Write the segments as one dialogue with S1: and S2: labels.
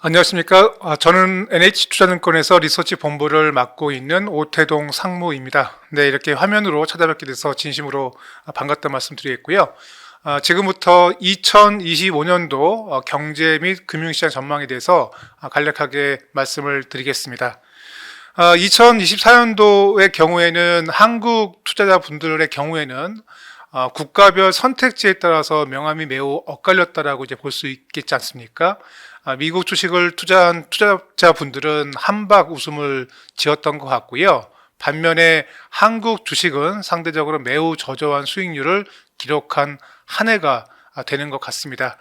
S1: 안녕하십니까. 저는 NH투자증권에서 리서치 본부를 맡고 있는 오태동 상무입니다. 네, 이렇게 화면으로 찾아뵙게 돼서 진심으로 반갑다는 말씀 드리겠고요. 지금부터 2025년도 경제 및 금융시장 전망에 대해서 간략하게 말씀을 드리겠습니다. 2024년도의 경우에는 한국 투자자분들의 경우에는 국가별 선택지에 따라서 명암이 매우 엇갈렸다라고 이제 볼 수 있겠지 않습니까? 미국 주식을 투자한 투자자분들은 한박 웃음을 지었던 것 같고요. 반면에 한국 주식은 상대적으로 매우 저조한 수익률을 기록한 한 해가 되는 것 같습니다.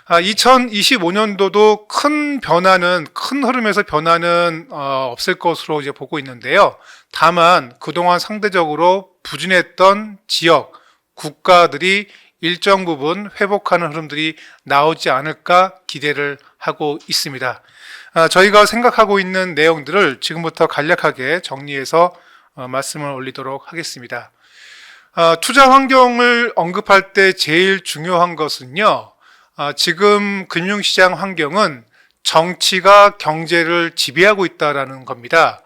S1: 2025년도도 큰 흐름에서 변화는 없을 것으로 이제 보고 있는데요. 다만 그동안 상대적으로 부진했던 지역, 국가들이 일정 부분 회복하는 흐름들이 나오지 않을까 기대를 하고 있습니다. 저희가 생각하고 있는 내용들을 지금부터 간략하게 정리해서 말씀을 올리도록 하겠습니다. 투자 환경을 언급할 때 제일 중요한 것은요, 지금 금융시장 환경은 정치가 경제를 지배하고 있다는 겁니다.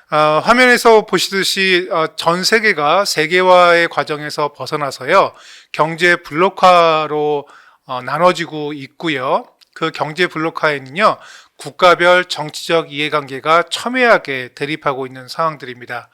S1: 화면에서 보시듯이 전 세계가 세계화의 과정에서 벗어나서요, 경제 블록화로 나눠지고 있고요. 그 경제 블록화에는요, 국가별 정치적 이해관계가 첨예하게 대립하고 있는 상황들입니다.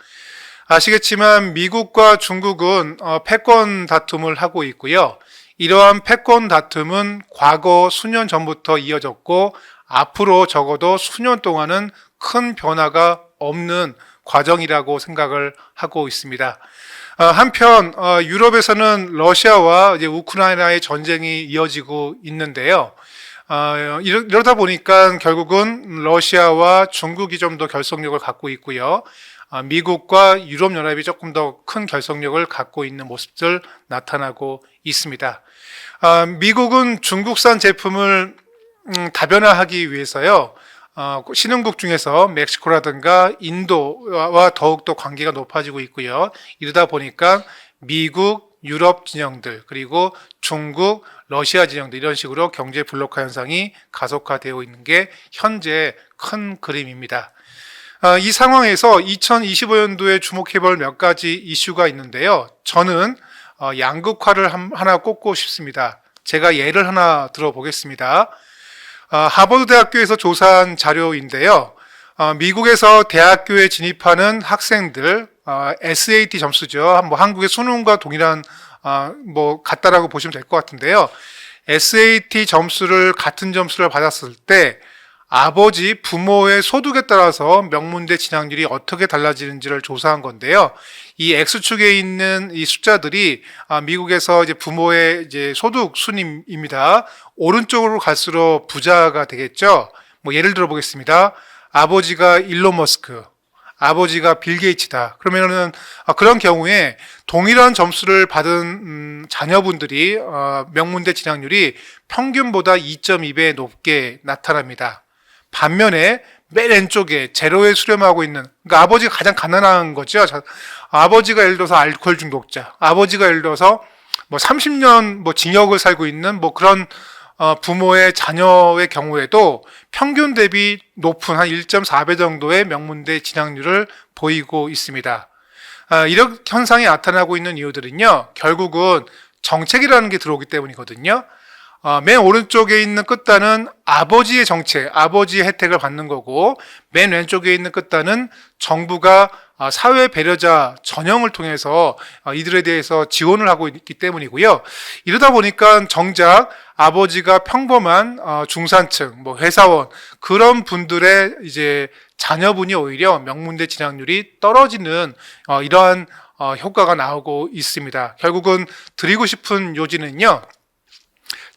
S1: 아시겠지만 미국과 중국은 패권 다툼을 하고 있고요. 이러한 패권 다툼은 과거 수년 전부터 이어졌고 앞으로 적어도 수년 동안은 큰 변화가 없는 과정이라고 생각을 하고 있습니다. 한편 유럽에서는 러시아와 이제 우크라이나의 전쟁이 이어지고 있는데요. 이러다 보니까 결국은 러시아와 중국이 좀 더 결속력을 갖고 있고요. 미국과 유럽연합이 조금 더 큰 결속력을 갖고 있는 모습들 나타나고 있습니다. 미국은 중국산 제품을 다변화하기 위해서요. 신흥국 중에서 멕시코라든가 인도와 더욱더 관계가 높아지고 있고요. 이러다 보니까 미국, 유럽 진영들, 그리고 중국, 러시아 진영들 이런 식으로 경제 블록화 현상이 가속화되어 있는 게 현재 큰 그림입니다. 이 상황에서 2025년도에 주목해볼 몇 가지 이슈가 있는데요. 저는 양극화를 하나 꼽고 싶습니다. 제가 예를 하나 들어보겠습니다. 하버드 대학교에서 조사한 자료인데요. 미국에서 대학교에 진입하는 학생들 SAT 점수죠. 뭐 한국의 수능과 동일한 같다라고 보시면 될 것 같은데요. SAT 점수를 같은 점수를 받았을 때 아버지, 부모의 소득에 따라서 명문대 진학률이 어떻게 달라지는지를 조사한 건데요. 이 X축에 있는 이 숫자들이 미국에서 이제 부모의 이제 소득 순입니다. 오른쪽으로 갈수록 부자가 되겠죠. 뭐 예를 들어 보겠습니다. 아버지가 일론 머스크, 아버지가 빌 게이츠다. 그러면은 그런 경우에 동일한 점수를 받은 자녀분들이 명문대 진학률이 평균보다 2.2배 높게 나타납니다. 반면에 맨 왼쪽에 제로에 수렴하고 있는, 그러니까 아버지가 가장 가난한 거죠. 아버지가 예를 들어서 알코올 중독자, 아버지가 예를 들어서 뭐 30년 징역을 살고 있는 그런 부모의 자녀의 경우에도 평균 대비 높은 한 1.4배 정도의 명문대 진학률을 보이고 있습니다. 이런 현상이 나타나고 있는 이유들은요, 결국은 정책이라는 게 들어오기 때문이거든요. 맨 오른쪽에 있는 끝단은 아버지의 정책, 아버지의 혜택을 받는 거고, 맨 왼쪽에 있는 끝단은 정부가 사회 배려자 전형을 통해서 이들에 대해서 지원을 하고 있기 때문이고요. 이러다 보니까 정작 아버지가 평범한 중산층, 회사원 그런 분들의 이제 자녀분이 오히려 명문대 진학률이 떨어지는 이러한 효과가 나오고 있습니다. 결국은 드리고 싶은 요지는요.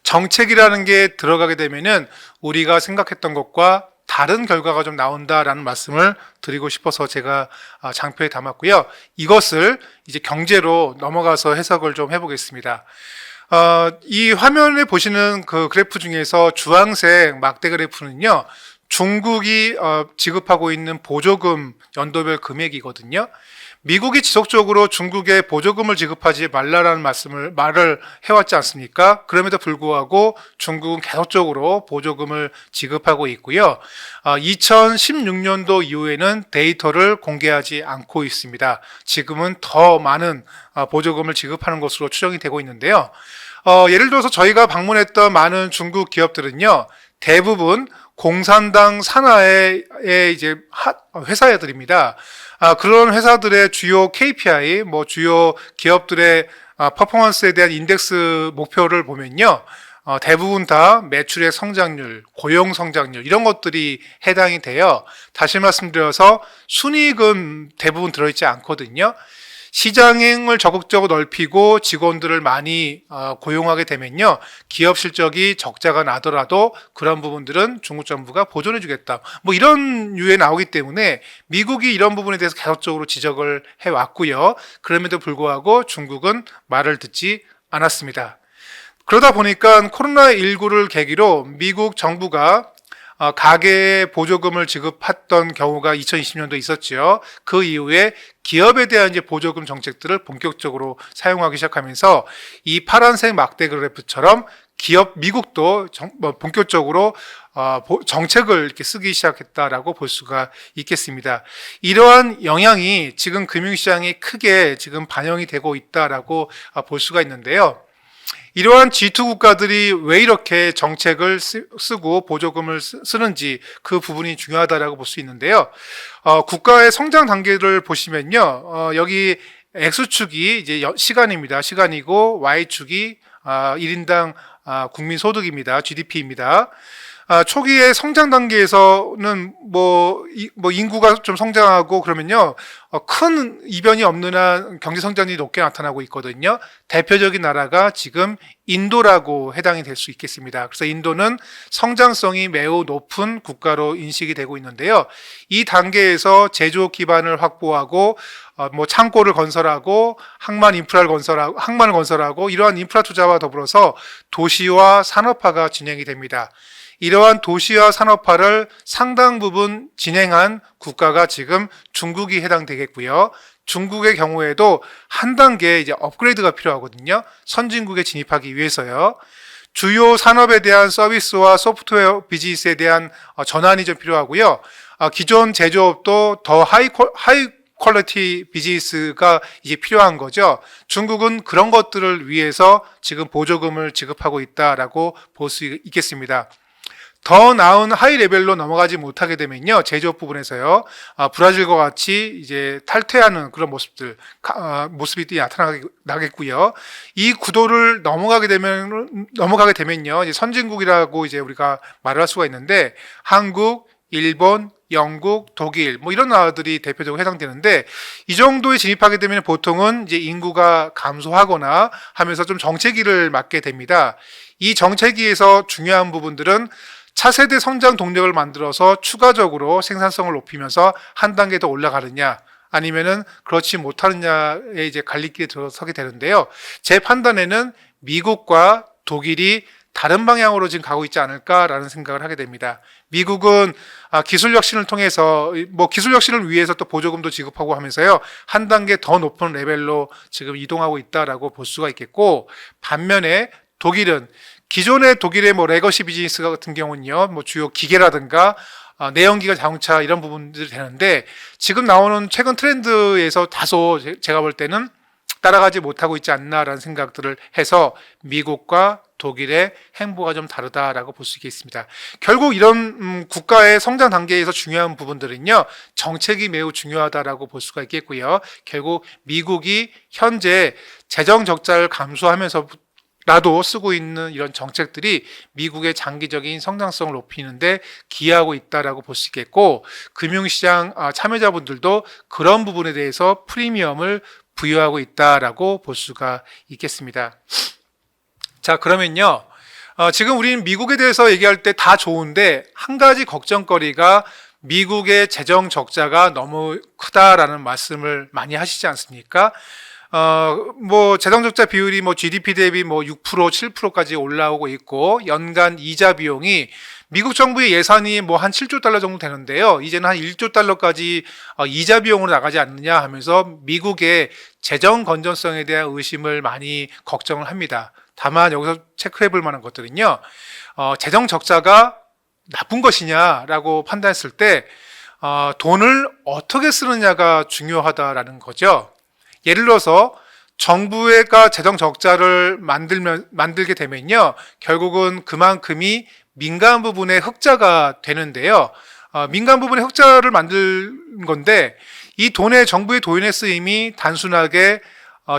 S1: 정책이라는 게 들어가게 되면은 우리가 생각했던 것과 다른 결과가 좀 나온다라는 말씀을 드리고 싶어서 제가 장표에 담았고요. 이것을 이제 경제로 넘어가서 해석을 좀 해보겠습니다. 이 화면에 보시는 그 그래프 중에서 주황색 막대 그래프는요, 중국이 지급하고 있는 보조금 연도별 금액이거든요. 미국이 지속적으로 중국에 보조금을 지급하지 말라라는 말을 해왔지 않습니까? 그럼에도 불구하고 중국은 계속적으로 보조금을 지급하고 있고요. 2016년도 이후에는 데이터를 공개하지 않고 있습니다. 지금은 더 많은 보조금을 지급하는 것으로 추정이 되고 있는데요. 예를 들어서 저희가 방문했던 많은 중국 기업들은요, 대부분 공산당 산하의 이제 회사들입니다. 그런 회사들의 주요 KPI, 주요 기업들의 퍼포먼스에 대한 인덱스 목표를 보면요, 대부분 다 매출의 성장률, 고용 성장률 이런 것들이 해당이 돼요. 다시 말씀드려서 순이익은 대부분 들어있지 않거든요. 시장을 적극적으로 넓히고 직원들을 많이 고용하게 되면요, 기업 실적이 적자가 나더라도 그런 부분들은 중국 정부가 보존해 주겠다, 이런 유에 나오기 때문에 미국이 이런 부분에 대해서 계속적으로 지적을 해왔고요. 그럼에도 불구하고 중국은 말을 듣지 않았습니다. 그러다 보니까 코로나19를 계기로 미국 정부가 가계에 보조금을 지급했던 경우가 2020년도에 있었죠. 그 이후에 기업에 대한 이제 보조금 정책들을 본격적으로 사용하기 시작하면서 이 파란색 막대 그래프처럼 미국도 본격적으로 정책을 이렇게 쓰기 시작했다라고 볼 수가 있겠습니다. 이러한 영향이 지금 금융시장에 크게 지금 반영이 되고 있다라고 볼 수가 있는데요. 이러한 G2 국가들이 왜 이렇게 정책을 쓰고 보조금을 쓰는지 그 부분이 중요하다라고 볼 수 있는데요. 국가의 성장 단계를 보시면요, 여기 X축이 이제 시간입니다. 시간이고 Y축이 1인당 국민소득입니다. GDP입니다. 초기의 성장 단계에서는 인구가 좀 성장하고 그러면요, 큰 이변이 없는 한 경제 성장률이 높게 나타나고 있거든요. 대표적인 나라가 지금 인도라고 해당이 될 수 있겠습니다. 그래서 인도는 성장성이 매우 높은 국가로 인식이 되고 있는데요. 이 단계에서 제조업 기반을 확보하고 창고를 건설하고 항만을 건설하고 이러한 인프라 투자와 더불어서 도시화 산업화가 진행이 됩니다. 이러한 도시화 산업화를 상당 부분 진행한 국가가 지금 중국이 해당되겠고요. 중국의 경우에도 한 단계 이제 업그레이드가 필요하거든요. 선진국에 진입하기 위해서요. 주요 산업에 대한 서비스와 소프트웨어 비즈니스에 대한 전환이 좀 필요하고요. 기존 제조업도 더 하이 퀄리티 비즈니스가 이제 필요한 거죠. 중국은 그런 것들을 위해서 지금 보조금을 지급하고 있다라고 볼 수 있겠습니다. 더 나은 하이 레벨로 넘어가지 못하게 되면요, 제조업 부분에서요, 브라질과 같이 이제 탈퇴하는 그런 모습이 나타나겠고요. 이 구도를 넘어가게 되면요, 이제 선진국이라고 이제 우리가 말을 할 수가 있는데, 한국, 일본, 영국, 독일, 이런 나라들이 대표적으로 해당되는데, 이 정도에 진입하게 되면 보통은 이제 인구가 감소하거나 하면서 좀 정체기를 맞게 됩니다. 이 정체기에서 중요한 부분들은 차세대 성장 동력을 만들어서 추가적으로 생산성을 높이면서 한 단계 더 올라가느냐, 아니면은 그렇지 못하느냐에 이제 갈림길에 들어서게 되는데요. 제 판단에는 미국과 독일이 다른 방향으로 지금 가고 있지 않을까라는 생각을 하게 됩니다. 미국은 기술 혁신을 통해서 기술 혁신을 위해서 또 보조금도 지급하고 하면서요, 한 단계 더 높은 레벨로 지금 이동하고 있다라고 볼 수가 있겠고, 반면에 독일은 기존의 독일의 레거시 비즈니스 같은 경우는요, 주요 기계라든가 내연기관 자동차 이런 부분들이 되는데, 지금 나오는 최근 트렌드에서 다소 제가 볼 때는 따라가지 못하고 있지 않나라는 생각들을 해서 미국과 독일의 행보가 좀 다르다라고 볼 수 있겠습니다. 결국 이런 국가의 성장 단계에서 중요한 부분들은요, 정책이 매우 중요하다라고 볼 수가 있겠고요. 결국 미국이 현재 재정 적자를 감수하면서 라도 쓰고 있는 이런 정책들이 미국의 장기적인 성장성을 높이는데 기여하고 있다라고 볼 수 있겠고, 금융시장 참여자분들도 그런 부분에 대해서 프리미엄을 부여하고 있다라고 볼 수가 있겠습니다. 자, 그러면요, 지금 우리는 미국에 대해서 얘기할 때 다 좋은데 한 가지 걱정거리가 미국의 재정 적자가 너무 크다라는 말씀을 많이 하시지 않습니까? 재정적자 비율이 GDP 대비 6%, 7%까지 올라오고 있고, 연간 이자 비용이 미국 정부의 예산이 뭐 한 7조 달러 정도 되는데요. 이제는 한 1조 달러까지 이자 비용으로 나가지 않느냐 하면서 미국의 재정 건전성에 대한 의심을 많이 걱정을 합니다. 다만 여기서 체크해 볼 만한 것들은요. 재정 적자가 나쁜 것이냐라고 판단했을 때 돈을 어떻게 쓰느냐가 중요하다라는 거죠. 예를 들어서 정부가 재정 적자를 만들게 되면요, 결국은 그만큼이 민간 부분의 흑자가 되는데요. 민간 부분의 흑자를 만든 건데 이 돈의 정부의 돈의 쓰임이 단순하게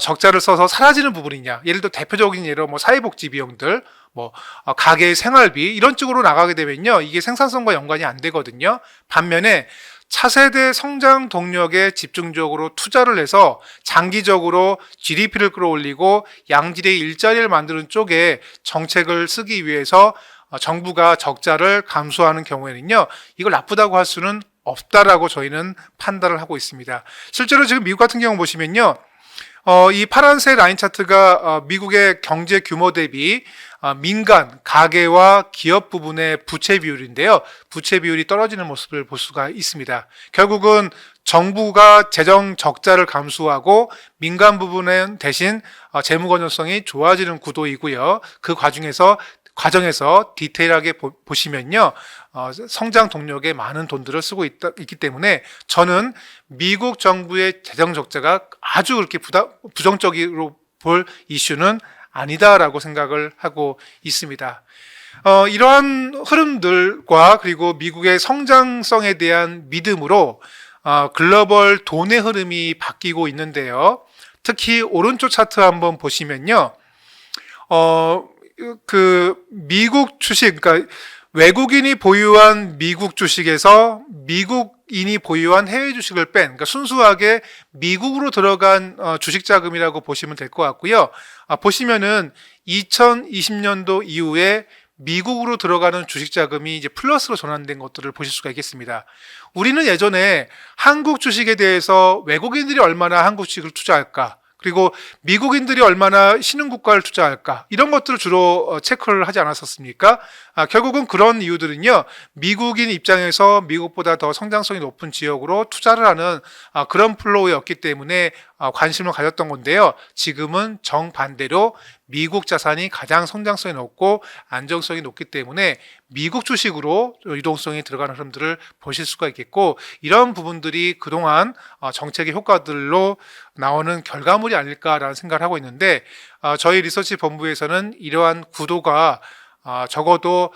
S1: 적자를 써서 사라지는 부분이냐? 예를 들어 대표적인 예로 뭐 사회복지 비용들, 뭐 가계 생활비 이런 쪽으로 나가게 되면요, 이게 생산성과 연관이 안 되거든요. 반면에 차세대 성장 동력에 집중적으로 투자를 해서 장기적으로 GDP를 끌어올리고 양질의 일자리를 만드는 쪽에 정책을 쓰기 위해서 정부가 적자를 감수하는 경우에는요, 이걸 나쁘다고 할 수는 없다라고 저희는 판단을 하고 있습니다. 실제로 지금 미국 같은 경우 보시면요, 이 파란색 라인 차트가 미국의 경제 규모 대비 민간, 가계와 기업 부분의 부채 비율인데요. 부채 비율이 떨어지는 모습을 볼 수가 있습니다. 결국은 정부가 재정 적자를 감수하고 민간 부분은 대신 재무 건전성이 좋아지는 구도이고요. 그 과정에서 디테일하게 보시면요, 성장 동력에 많은 돈들을 쓰고 있기 때문에 저는 미국 정부의 재정 적자가 아주 그렇게 부정적으로 볼 이슈는 아니다라고 생각을 하고 있습니다. 이러한 흐름들과 그리고 미국의 성장성에 대한 믿음으로 글로벌 돈의 흐름이 바뀌고 있는데요. 특히 오른쪽 차트 한번 보시면요, 미국 주식, 그러니까 외국인이 보유한 미국 주식에서 미국인이 보유한 해외 주식을 뺀, 그러니까 순수하게 미국으로 들어간 주식 자금이라고 보시면 될 것 같고요. 보시면은 2020년도 이후에 미국으로 들어가는 주식 자금이 이제 플러스로 전환된 것들을 보실 수가 있겠습니다. 우리는 예전에 한국 주식에 대해서 외국인들이 얼마나 한국 주식을 투자할까, 그리고 미국인들이 얼마나 신흥국가를 투자할까, 이런 것들을 주로 체크를 하지 않았었습니까? 결국은 그런 이유들은요, 미국인 입장에서 미국보다 더 성장성이 높은 지역으로 투자를 하는 그런 플로우였기 때문에 관심을 가졌던 건데요. 지금은 정반대로 미국 자산이 가장 성장성이 높고 안정성이 높기 때문에 미국 주식으로 유동성이 들어가는 흐름들을 보실 수가 있겠고, 이런 부분들이 그동안 정책의 효과들로 나오는 결과물이 아닐까라는 생각을 하고 있는데, 저희 리서치 본부에서는 이러한 구도가 적어도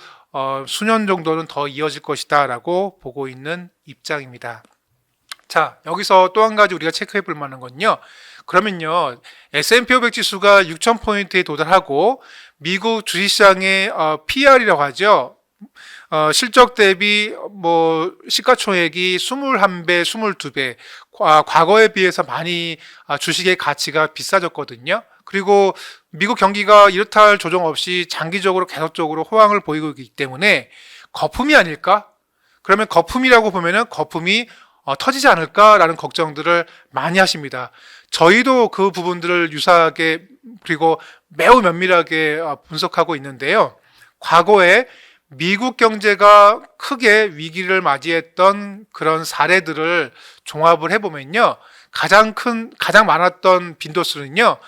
S1: 수년 정도는 더 이어질 것이다 라고 보고 있는 입장입니다. 자, 여기서 또 한 가지 우리가 체크해 볼 만한 건요, 그러면요, S&P 500 지수가 6,000포인트에 도달하고 미국 주식시장의 PR이라고 하죠. 실적 대비 시가총액이 21배, 22배, 과거에 비해서 많이 주식의 가치가 비싸졌거든요. 그리고 미국 경기가 이렇다 할 조정 없이 장기적으로 계속적으로 호황을 보이고 있기 때문에 거품이 아닐까? 그러면 거품이라고 보면은 거품이 터지지 않을까라는 걱정들을 많이 하십니다. 저희도 그 부분들을 유사하게 그리고 매우 면밀하게 분석하고 있는데요. 과거에 미국 경제가 크게 위기를 맞이했던 그런 사례들을 종합을 해보면요, 가장 많았던 빈도수는요,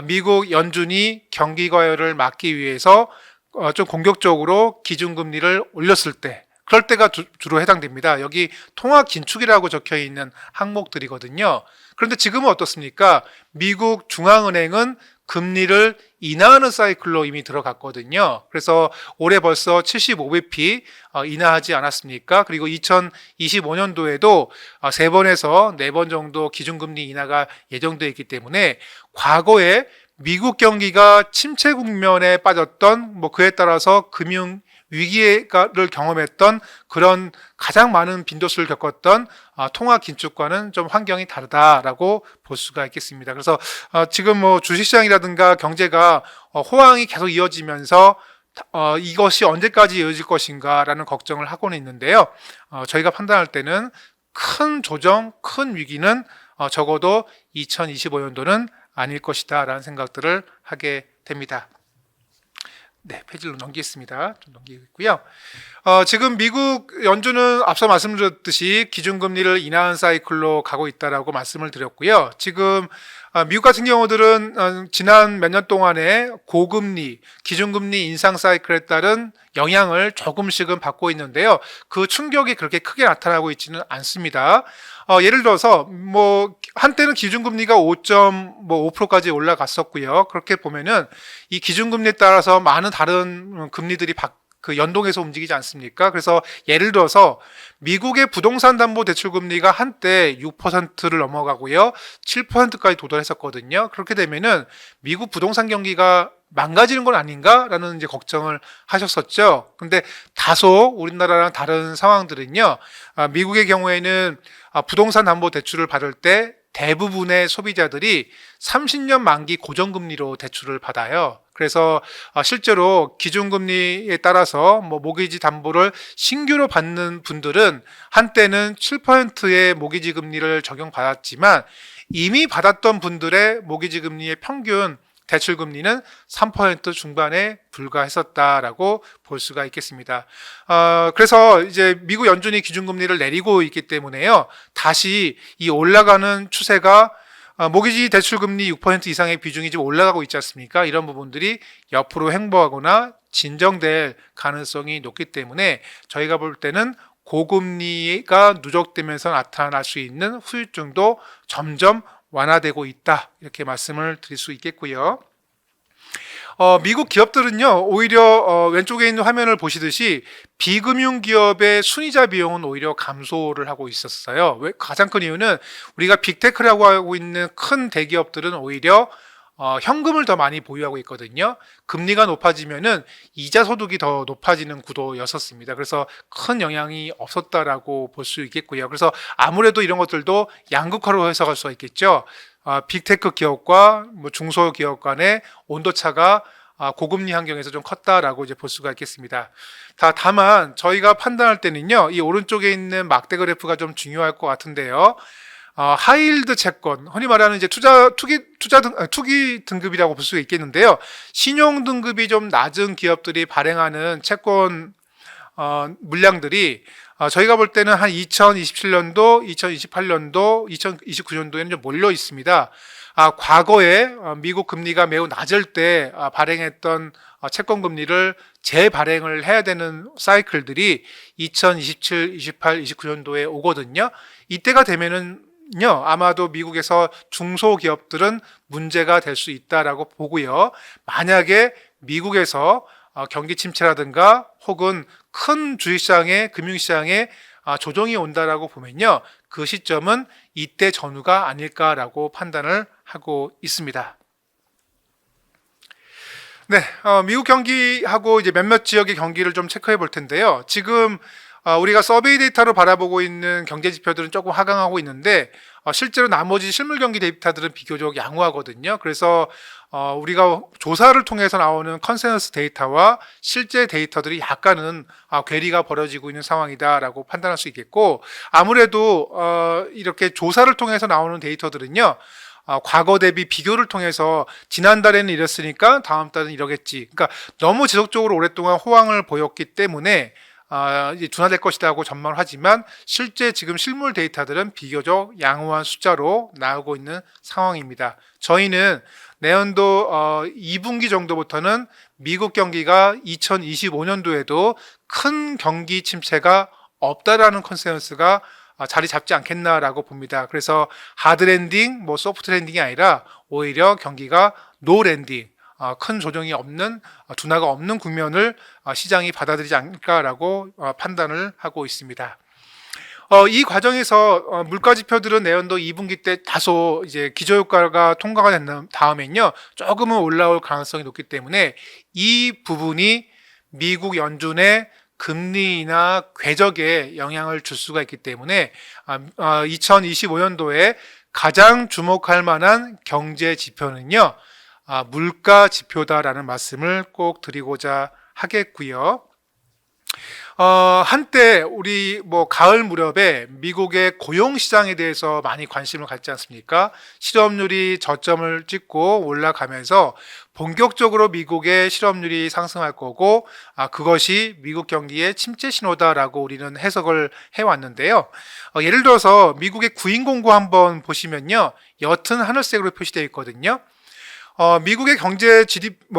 S1: 미국 연준이 경기 과열을 막기 위해서 좀 공격적으로 기준금리를 올렸을 때, 그럴 때가 주로 해당됩니다. 여기 통화 긴축이라고 적혀 있는 항목들이거든요. 그런데 지금은 어떻습니까? 미국 중앙은행은 금리를 인하하는 사이클로 이미 들어갔거든요. 그래서 올해 벌써 75bp 인하하지 않았습니까? 그리고 2025년도에도 3번에서 4번 정도 기준금리 인하가 예정되어 있기 때문에 과거에 미국 경기가 침체 국면에 빠졌던, 그에 따라서 금융 위기를 경험했던 그런 가장 많은 빈도수를 겪었던 통화 긴축과는 좀 환경이 다르다라고 볼 수가 있겠습니다. 그래서 지금 주식시장이라든가 경제가 호황이 계속 이어지면서 이것이 언제까지 이어질 것인가라는 걱정을 하고는 있는데요. 저희가 판단할 때는 큰 조정, 큰 위기는 적어도 2025년도는 아닐 것이다 라는 생각들을 하게 됩니다. 네, 페이지로 넘기겠습니다. 좀 넘기겠고요. 지금 미국 연준은 앞서 말씀드렸듯이 기준금리를 인하한 사이클로 가고 있다라고 말씀을 드렸고요. 지금 미국 같은 경우들은 지난 몇 년 동안에 고금리, 기준금리 인상 사이클에 따른 영향을 조금씩은 받고 있는데요. 그 충격이 그렇게 크게 나타나고 있지는 않습니다. 예를 들어서 한때는 기준금리가 5.5%까지 올라갔었고요. 그렇게 보면은 이 기준금리에 따라서 많은 다른 금리들이 연동해서 움직이지 않습니까? 그래서 예를 들어서 미국의 부동산 담보 대출 금리가 한때 6%를 넘어가고요. 7%까지 도달했었거든요. 그렇게 되면은 미국 부동산 경기가 망가지는 건 아닌가라는 이제 걱정을 하셨었죠. 근데 다소 우리나라랑 다른 상황들은요. 미국의 경우에는 부동산 담보 대출을 받을 때 대부분의 소비자들이 30년 만기 고정금리로 대출을 받아요. 그래서 실제로 기준금리에 따라서 모기지 담보를 신규로 받는 분들은 한때는 7%의 모기지 금리를 적용받았지만 이미 받았던 분들의 모기지 금리의 평균 대출 금리는 3% 중반에 불과했었다라고 볼 수가 있겠습니다. 그래서 이제 미국 연준이 기준금리를 내리고 있기 때문에요. 다시 이 올라가는 추세가 모기지 대출 금리 6% 이상의 비중이 지금 올라가고 있지 않습니까? 이런 부분들이 옆으로 횡보하거나 진정될 가능성이 높기 때문에 저희가 볼 때는 고금리가 누적되면서 나타날 수 있는 후유증도 점점 완화되고 있다. 이렇게 말씀을 드릴 수 있겠고요. 미국 기업들은요, 오히려 왼쪽에 있는 화면을 보시듯이 비금융 기업의 순이자 비용은 오히려 감소를 하고 있었어요. 가장 큰 이유는 우리가 빅테크라고 하고 있는 큰 대기업들은 오히려 현금을 더 많이 보유하고 있거든요. 금리가 높아지면은 이자 소득이 더 높아지는 구도였었습니다. 그래서 큰 영향이 없었다라고 볼 수 있겠고요. 그래서 아무래도 이런 것들도 양극화로 해석할 수가 있겠죠. 빅테크 기업과 중소기업 간의 온도차가 고금리 환경에서 좀 컸다라고 이제 볼 수가 있겠습니다. 다만 저희가 판단할 때는요, 이 오른쪽에 있는 막대 그래프가 좀 중요할 것 같은데요. 하이힐드 채권, 흔히 말하는 이제 투기 등급이라고 볼 수 있겠는데요. 신용 등급이 좀 낮은 기업들이 발행하는 채권 물량들이 저희가 볼 때는 한 2027년도, 2028년도, 2029년도에는 좀 몰려 있습니다. 과거에 미국 금리가 매우 낮을 때 발행했던 채권 금리를 재발행을 해야 되는 사이클들이 2027, 28, 29년도에 오거든요. 이때가 되면은 아마도 미국에서 중소기업들은 문제가 될 수 있다라고 보고요. 만약에 미국에서 경기 침체라든가 혹은 큰 주식시장의 금융시장에 조정이 온다라고 보면요, 그 시점은 이때 전후가 아닐까라고 판단을 하고 있습니다. 네, 미국 경기하고 이제 몇몇 지역의 경기를 좀 체크해 볼 텐데요. 지금 우리가 서베이 데이터로 바라보고 있는 경제 지표들은 조금 하강하고 있는데 실제로 나머지 실물 경기 데이터들은 비교적 양호하거든요. 그래서 우리가 조사를 통해서 나오는 컨센서스 데이터와 실제 데이터들이 약간은 괴리가 벌어지고 있는 상황이다라고 판단할 수 있겠고, 아무래도 이렇게 조사를 통해서 나오는 데이터들은요, 과거 대비 비교를 통해서 지난달에는 이랬으니까 다음 달은 이러겠지. 그러니까 너무 지속적으로 오랫동안 호황을 보였기 때문에 이제 둔화될 것이라고 전망을 하지만 실제 지금 실물 데이터들은 비교적 양호한 숫자로 나오고 있는 상황입니다. 저희는 내년도 2분기 정도부터는 미국 경기가 2025년도에도 큰 경기 침체가 없다라는 컨센서스가 자리 잡지 않겠나라고 봅니다. 그래서 하드 랜딩, 소프트 랜딩이 아니라 오히려 경기가 노 랜딩, 큰 조정이 없는, 둔화가 없는 국면을 시장이 받아들이지 않을까라고 판단을 하고 있습니다. 이 과정에서 물가 지표들은 내년도 2분기 때 다소 이제 기저효과가 통과가 된 다음엔요, 조금은 올라올 가능성이 높기 때문에 이 부분이 미국 연준의 금리나 궤적에 영향을 줄 수가 있기 때문에 2025년도에 가장 주목할 만한 경제 지표는요, 물가 지표다라는 말씀을 꼭 드리고자 하겠고요. 한때 우리 뭐 가을 무렵에 미국의 고용 시장에 대해서 많이 관심을 갖지 않습니까? 실업률이 저점을 찍고 올라가면서 본격적으로 미국의 실업률이 상승할 거고, 그것이 미국 경기의 침체 신호다라고 우리는 해석을 해왔는데요. 예를 들어서 미국의 구인 공고 한번 보시면요, 옅은 하늘색으로 표시되어 있거든요. 미국의 경제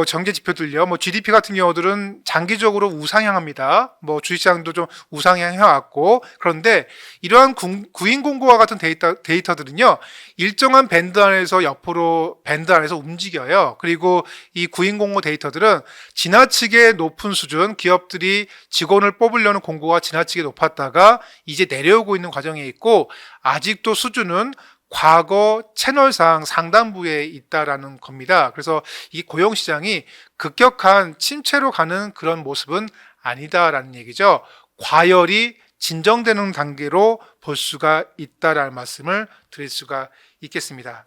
S1: 경제 지표들요, GDP 같은 경우들은 장기적으로 우상향합니다. 주식시장도 좀 우상향해왔고, 그런데 이러한 구인 공고와 같은 데이터들은요, 일정한 밴드 안에서 옆으로 밴드 안에서 움직여요. 그리고 이 구인 공고 데이터들은 지나치게 높은 수준, 기업들이 직원을 뽑으려는 공고가 지나치게 높았다가 이제 내려오고 있는 과정에 있고, 아직도 수준은 과거 채널상 상단부에 있다라는 겁니다. 그래서 이 고용시장이 급격한 침체로 가는 그런 모습은 아니다라는 얘기죠. 과열이 진정되는 단계로 볼 수가 있다라는 말씀을 드릴 수가 있겠습니다.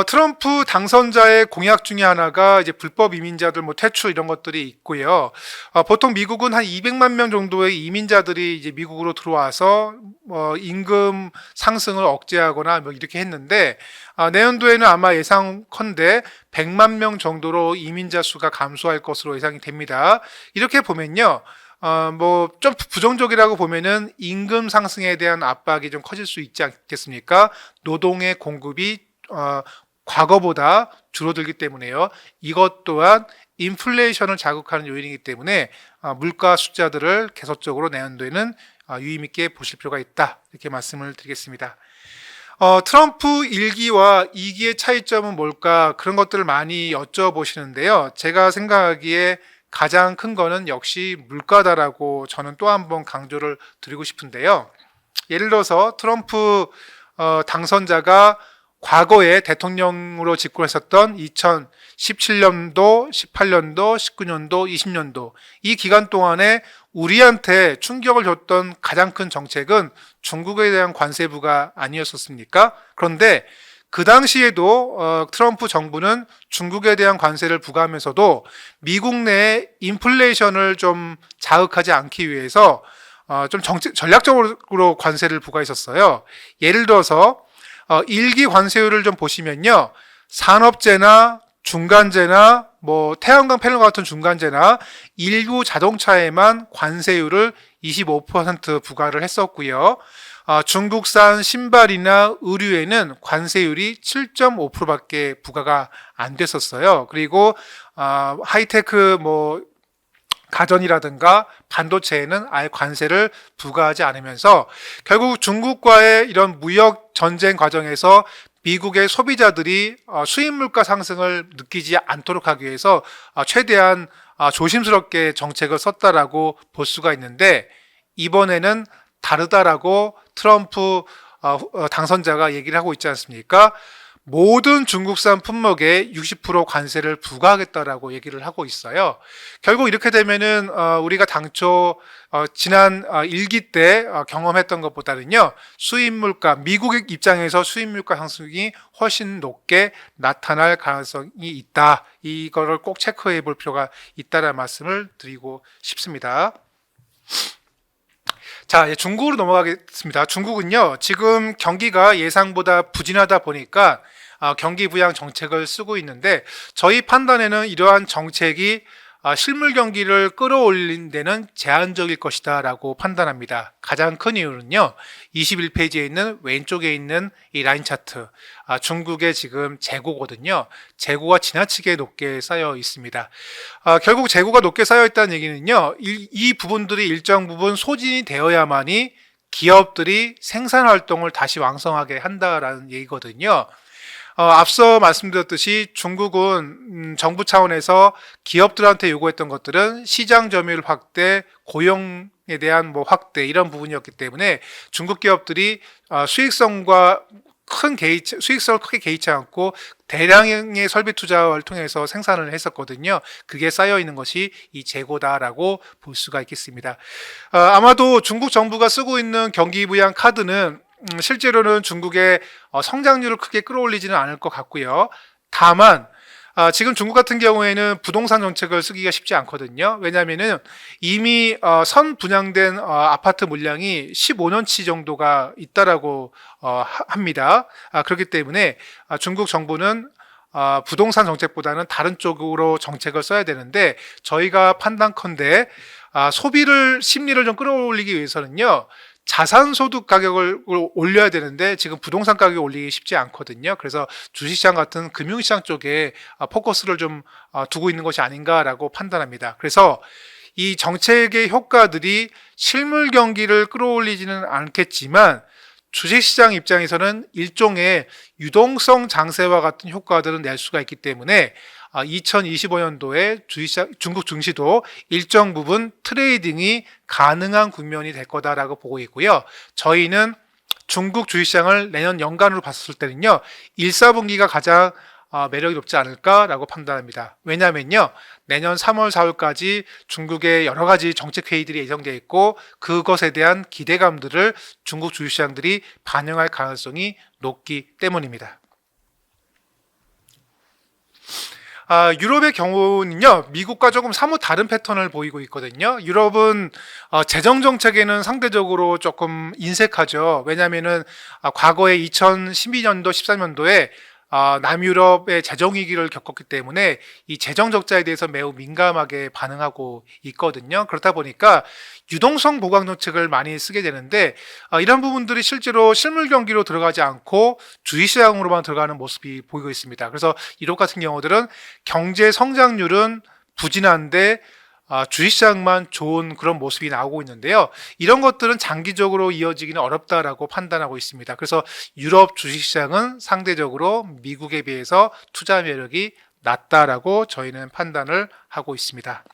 S1: 트럼프 당선자의 공약 중에 하나가 이제 불법 이민자들 퇴출 이런 것들이 있고요. 보통 미국은 한 200만 명 정도의 이민자들이 이제 미국으로 들어와서 임금 상승을 억제하거나 이렇게 했는데, 내년도에는 아마 예상컨대 100만 명 정도로 이민자 수가 감소할 것으로 예상이 됩니다. 이렇게 보면요. 좀 부정적이라고 보면은 임금 상승에 대한 압박이 좀 커질 수 있지 않겠습니까? 노동의 공급이 과거보다 줄어들기 때문에요. 이것 또한 인플레이션을 자극하는 요인이기 때문에 물가 숫자들을 계속적으로 내년도에는 유의 있게 보실 필요가 있다. 이렇게 말씀을 드리겠습니다. 트럼프 1기와 2기의 차이점은 뭘까? 그런 것들을 많이 여쭤보시는데요. 제가 생각하기에 가장 큰 거는 역시 물가다라고 저는 또 한 번 강조를 드리고 싶은데요. 예를 들어서 트럼프 당선자가 과거에 대통령으로 집권했었던 2017년도, 18년도, 19년도, 20년도 이 기간 동안에 우리한테 충격을 줬던 가장 큰 정책은 중국에 대한 관세부가 아니었었습니까? 그런데 그 당시에도 트럼프 정부는 중국에 대한 관세를 부과하면서도 미국 내 인플레이션을 좀 자극하지 않기 위해서 좀 전략적으로 관세를 부과했었어요. 예를 들어서 1기 관세율을 좀 보시면요, 산업재나 중간재나 태양광 패널 같은 중간재나 일부 자동차에만 관세율을 25% 부과를 했었고요. 중국산 신발이나 의류에는 관세율이 7.5%밖에 부과가 안 됐었어요. 그리고 하이테크 가전이라든가 반도체에는 아예 관세를 부과하지 않으면서 결국 중국과의 이런 무역 전쟁 과정에서 미국의 소비자들이 수입 물가 상승을 느끼지 않도록 하기 위해서 최대한 조심스럽게 정책을 썼다라고 볼 수가 있는데, 이번에는 다르다라고 트럼프 당선자가 얘기를 하고 있지 않습니까? 모든 중국산 품목에 60% 관세를 부과하겠다라고 얘기를 하고 있어요. 결국 이렇게 되면은 우리가 당초 지난 1기 때 경험했던 것보다는요, 수입 물가, 미국의 입장에서 수입 물가 상승이 훨씬 높게 나타날 가능성이 있다. 이거를 꼭 체크해 볼 필요가 있다는 말씀을 드리고 싶습니다. 자, 중국으로 넘어가겠습니다. 중국은요, 지금 경기가 예상보다 부진하다 보니까 경기 부양 정책을 쓰고 있는데, 저희 판단에는 이러한 정책이 실물 경기를 끌어올린 데는 제한적일 것이다 라고 판단합니다. 가장 큰 이유는요, 21페이지에 있는 왼쪽에 있는 이 라인 차트, 중국의 지금 재고거든요. 재고가 지나치게 높게 쌓여 있습니다. 결국 재고가 높게 쌓여 있다는 얘기는요, 이 부분들이 일정 부분 소진이 되어야만이 기업들이 생산 활동을 다시 왕성하게 한다라는 얘기거든요. 앞서 말씀드렸듯이 중국은 정부 차원에서 기업들한테 요구했던 것들은 시장 점유율 확대, 고용에 대한 확대 이런 부분이었기 때문에 중국 기업들이 수익성을 크게 개의치 않고 대량의 설비 투자를 통해서 생산을 했었거든요. 그게 쌓여 있는 것이 이 재고다라고 볼 수가 있겠습니다. 아마도 중국 정부가 쓰고 있는 경기 부양 카드는 실제로는 중국의 성장률을 크게 끌어올리지는 않을 것 같고요. 다만 지금 중국 같은 경우에는 부동산 정책을 쓰기가 쉽지 않거든요. 왜냐하면은 이미 선 분양된 아파트 물량이 15년치 정도가 있다라고 합니다. 그렇기 때문에 중국 정부는 부동산 정책보다는 다른 쪽으로 정책을 써야 되는데, 저희가 판단컨대 소비를 심리를 좀 끌어올리기 위해서는요, 자산소득 가격을 올려야 되는데 지금 부동산 가격을 올리기 쉽지 않거든요. 그래서 주식시장 같은 금융시장 쪽에 포커스를 좀 두고 있는 것이 아닌가라고 판단합니다. 그래서 이 정책의 효과들이 실물 경기를 끌어올리지는 않겠지만 주식시장 입장에서는 일종의 유동성 장세와 같은 효과들은 낼 수가 있기 때문에 2025년도에 중국 증시도 일정 부분 트레이딩이 가능한 국면이 될 거다라고 보고 있고요. 저희는 중국 주식시장을 내년 연간으로 봤을 때는요, 1, 4분기가 가장 매력이 높지 않을까라고 판단합니다. 왜냐하면요, 내년 3월, 4월까지 중국의 여러 가지 정책 회의들이 예정되어 있고 그것에 대한 기대감들을 중국 주식시장들이 반영할 가능성이 높기 때문입니다. 유럽의 경우는요, 미국과 조금 사뭇 다른 패턴을 보이고 있거든요. 유럽은 재정 정책에는 상대적으로 조금 인색하죠. 왜냐하면은 과거에 2012년도, 13년도에 남유럽의 재정위기를 겪었기 때문에 이 재정 적자에 대해서 매우 민감하게 반응하고 있거든요. 그렇다 보니까 유동성 보강 정책을 많이 쓰게 되는데 이런 부분들이 실제로 실물 경기로 들어가지 않고 주식시장으로만 들어가는 모습이 보이고 있습니다. 그래서 유럽 같은 경우들은 경제 성장률은 부진한데 주식시장만 좋은 그런 모습이 나오고 있는데요. 이런 것들은 장기적으로 이어지기는 어렵다라고 판단하고 있습니다. 그래서 유럽 주식시장은 상대적으로 미국에 비해서 투자 매력이 낮다라고 저희는 판단을 하고 있습니다.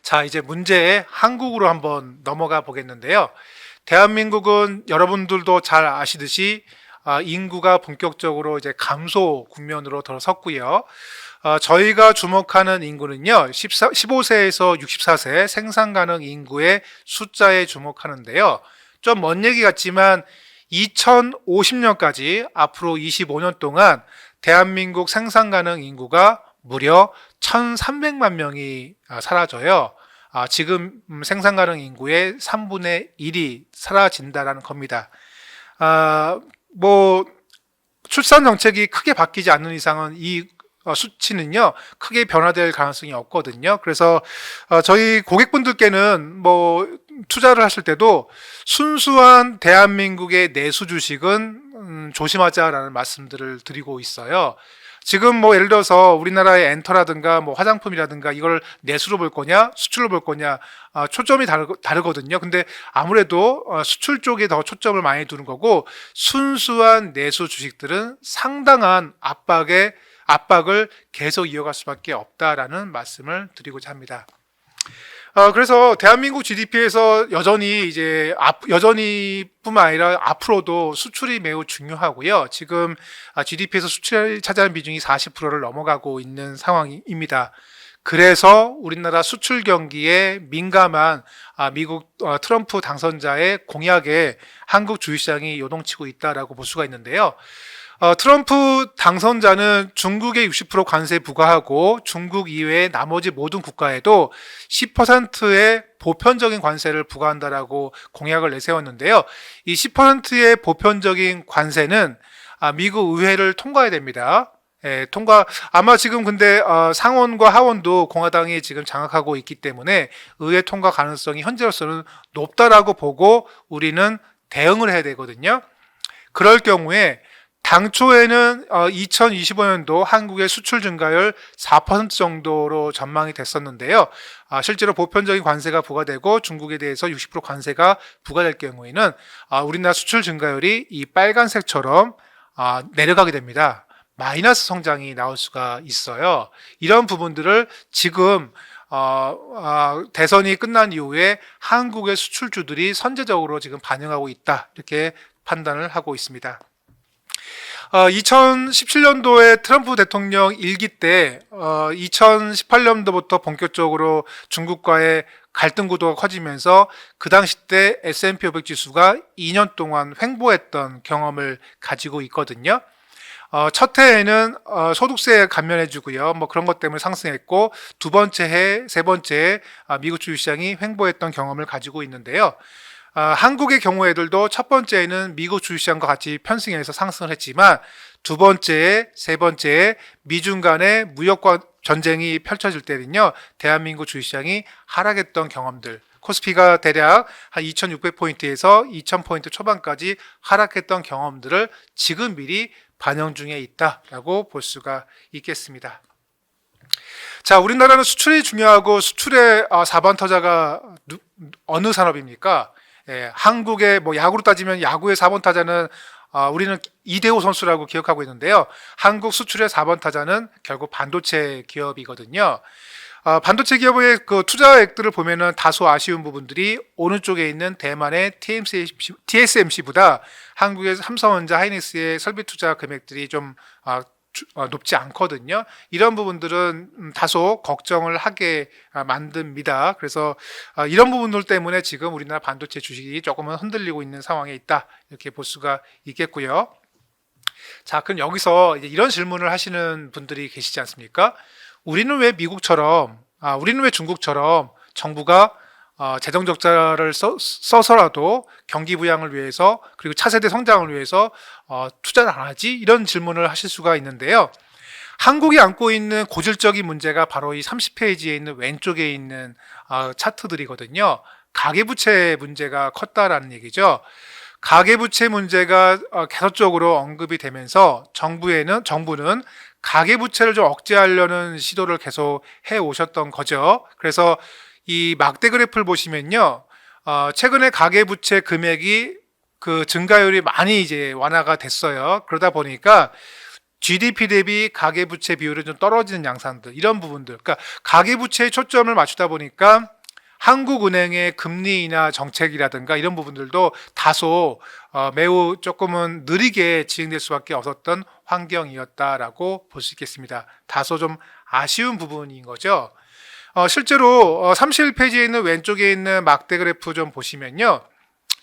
S1: 자, 이제 문제의 한국으로 한번 넘어가 보겠는데요. 대한민국은 여러분들도 잘 아시듯이 인구가 본격적으로 이제 감소 국면으로 들어섰고요. 저희가 주목하는 인구는요, 15세에서 64세 생산 가능 인구의 숫자에 주목하는데요. 좀 먼 얘기 같지만 2050년까지 앞으로 25년 동안 대한민국 생산 가능 인구가 무려 1,300만 명이 사라져요. 지금 생산 가능 인구의 3분의 1이 사라진다라는 겁니다. 출산 정책이 크게 바뀌지 않는 이상은 이 수치는요, 크게 변화될 가능성이 없거든요. 그래서 저희 고객분들께는 투자를 하실 때도 순수한 대한민국의 내수 주식은 조심하자라는 말씀들을 드리고 있어요. 지금 예를 들어서 우리나라의 엔터라든가 화장품이라든가 이걸 내수로 볼 거냐 수출로 볼 거냐 초점이 다르거든요. 근데 아무래도 수출 쪽에 더 초점을 많이 두는 거고, 순수한 내수 주식들은 상당한 압박을 계속 이어갈 수밖에 없다라는 말씀을 드리고자 합니다. 그래서 대한민국 GDP에서 여전히 뿐만 아니라 앞으로도 수출이 매우 중요하고요. 지금 GDP에서 수출이 차지하는 비중이 40%를 넘어가고 있는 상황입니다. 그래서 우리나라 수출 경기에 민감한 미국 트럼프 당선자의 공약에 한국 주식시장이 요동치고 있다라고 볼 수가 있는데요. 트럼프 당선자는 중국에 60% 관세 부과하고 중국 이외의 나머지 모든 국가에도 10%의 보편적인 관세를 부과한다라고 공약을 내세웠는데요. 이 10%의 보편적인 관세는 미국 의회를 통과해야 됩니다. 아마 지금 근데 상원과 하원도 공화당이 지금 장악하고 있기 때문에 의회 통과 가능성이 현재로서는 높다라고 보고 우리는 대응을 해야 되거든요. 그럴 경우에 당초에는 2025년도 한국의 수출 증가율 4% 정도로 전망이 됐었는데요. 실제로 보편적인 관세가 부과되고 중국에 대해서 60% 관세가 부과될 경우에는 우리나라 수출 증가율이 이 빨간색처럼 내려가게 됩니다. 마이너스 성장이 나올 수가 있어요. 이런 부분들을 지금 대선이 끝난 이후에 한국의 수출주들이 선제적으로 지금 반영하고 있다, 이렇게 판단을 하고 있습니다. 2017년도에 트럼프 대통령 일기 때 2018년도부터 본격적으로 중국과의 갈등 구도가 커지면서 그 당시 때 S&P 500 지수가 2년 동안 횡보했던 경험을 가지고 있거든요. 첫 해에는 소득세 감면해주고요. 뭐 그런 것 때문에 상승했고 두 번째 해, 세 번째 해 미국 주식시장이 횡보했던 경험을 가지고 있는데요. 한국의 경우에들도 첫 번째에는 미국 주식시장과 같이 편승해서 상승을 했지만 두 번째에 세 번째에 미중 간의 무역 전쟁이 펼쳐질 때는요, 대한민국 주식시장이 하락했던 경험들, 코스피가 대략 한 2600포인트에서 2000포인트 초반까지 하락했던 경험들을 지금 미리 반영 중에 있다라고 볼 수가 있겠습니다. 자, 우리나라는 수출이 중요하고 수출의 4번 타자가 어느 산업입니까? 한국의 뭐 야구로 따지면 야구의 4번 타자는 우리는 이대호 선수라고 기억하고 있는데요. 한국 수출의 4번 타자는 결국 반도체 기업이거든요. 반도체 기업의 그 투자액들을 보면은 다소 아쉬운 부분들이 오른쪽에 있는 대만의 TSMC보다 한국의 삼성전자, 하이닉스의 설비 투자 금액들이 좀 높지 않거든요. 이런 부분들은 다소 걱정을 하게 만듭니다. 그래서 이런 부분들 때문에 지금 우리나라 반도체 주식이 조금은 흔들리고 있는 상황에 있다, 이렇게 볼 수가 있겠고요. 자, 그럼 여기서 이제 이런 질문을 하시는 분들이 계시지 않습니까? 우리는 왜 미국처럼, 우리는 왜 중국처럼 정부가 재정 적자를 써서라도 경기 부양을 위해서 그리고 차세대 성장을 위해서 투자를 안 하지? 이런 질문을 하실 수가 있는데요. 한국이 안고 있는 고질적인 문제가 바로 이 30페이지에 있는 왼쪽에 있는 차트들이거든요. 가계부채 문제가 컸다라는 얘기죠. 가계부채 문제가 계속적으로 언급이 되면서 정부는 가계부채를 좀 억제하려는 시도를 계속 해 오셨던 거죠. 그래서 이 막대 그래프를 보시면요, 최근에 가계부채 금액이 그 증가율이 많이 이제 완화가 됐어요. 그러다 보니까 GDP 대비 가계부채 비율이 좀 떨어지는 양상들, 이런 부분들, 그러니까 가계부채에 초점을 맞추다 보니까 한국은행의 금리 인하 정책이라든가 이런 부분들도 다소 매우 조금은 느리게 진행될 수밖에 없었던 환경이었다라고 볼 수 있겠습니다. 다소 좀 아쉬운 부분인 거죠. 실제로 31페이지에 있는 왼쪽에 있는 막대 그래프 좀 보시면요,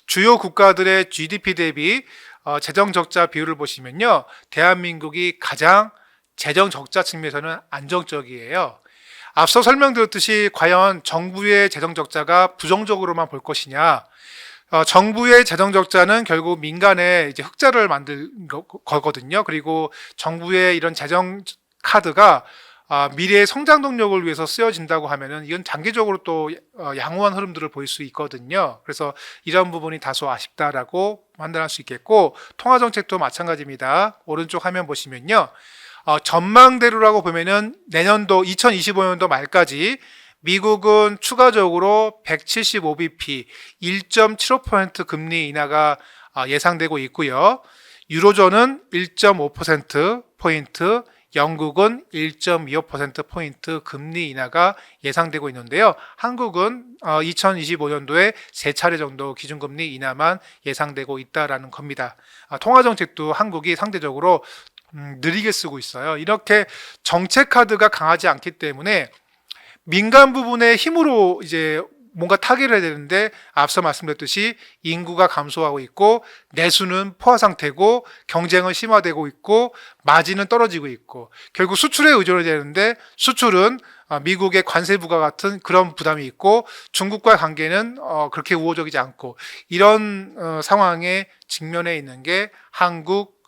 S1: 주요 국가들의 GDP 대비 재정 적자 비율을 보시면요, 대한민국이 가장 재정 적자 측면에서는 안정적이에요. 앞서 설명드렸듯이 과연 정부의 재정 적자가 부정적으로만 볼 것이냐, 정부의 재정 적자는 결국 민간의 이제 흑자를 만들 거거든요. 그리고 정부의 이런 재정 카드가 미래의 성장 동력을 위해서 쓰여진다고 하면은 이건 장기적으로 또 양호한 흐름들을 보일 수 있거든요. 그래서 이런 부분이 다소 아쉽다라고 판단할 수 있겠고, 통화 정책도 마찬가지입니다. 오른쪽 화면 보시면요, 전망대로라고 보면은 내년도 2025년도 말까지 미국은 추가적으로 175bp 1.75% 금리 인하가 예상되고 있고요. 유로존은 1.5%포인트, 영국은 1.25%포인트 금리 인하가 예상되고 있는데요. 한국은 2025년도에 3차례 정도 기준금리 인하만 예상되고 있다라는 겁니다. 통화정책도 한국이 상대적으로 느리게 쓰고 있어요. 이렇게 정책 카드가 강하지 않기 때문에 민간 부분의 힘으로 이제 뭔가 타개를 해야 되는데, 앞서 말씀드렸듯이 인구가 감소하고 있고 내수는 포화 상태고 경쟁은 심화되고 있고 마진은 떨어지고 있고 결국 수출에 의존해야 되는데 수출은 미국의 관세 부과 같은 그런 부담이 있고 중국과의 관계는 그렇게 우호적이지 않고, 이런 상황에 직면해 있는 게 한국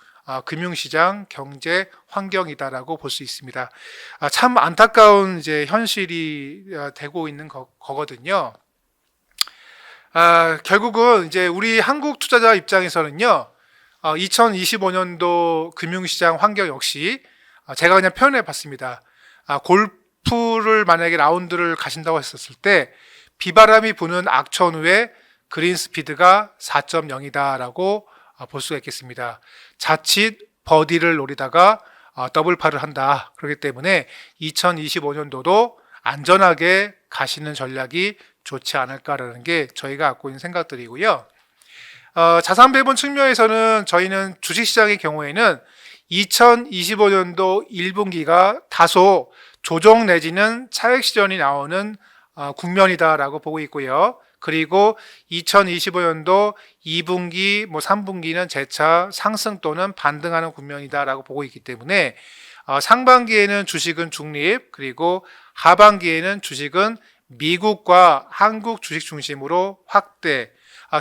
S1: 금융시장 경제 환경이다라고 볼 수 있습니다. 참 안타까운 이제 현실이 되고 있는 거거든요. 결국은 이제 우리 한국 투자자 입장에서는요, 2025년도 금융시장 환경 역시 제가 그냥 표현해 봤습니다. 골프를 만약에 라운드를 가신다고 했었을 때 비바람이 부는 악천 후에 그린 스피드가 4.0이다라고 볼 수가 있겠습니다. 자칫 버디를 노리다가 더블파를 한다. 그렇기 때문에 2025년도도 안전하게 가시는 전략이 좋지 않을까라는 게 저희가 갖고 있는 생각들이고요. 자산 배분 측면에서는 저희는 주식시장의 경우에는 2025년도 1분기가 다소 조정 내지는 차익 실현이 나오는 국면이다라고 보고 있고요. 그리고 2025년도 2분기, 3분기는 재차 상승 또는 반등하는 국면이다라고 보고 있기 때문에 상반기에는 주식은 중립, 그리고 하반기에는 주식은 미국과 한국 주식 중심으로 확대.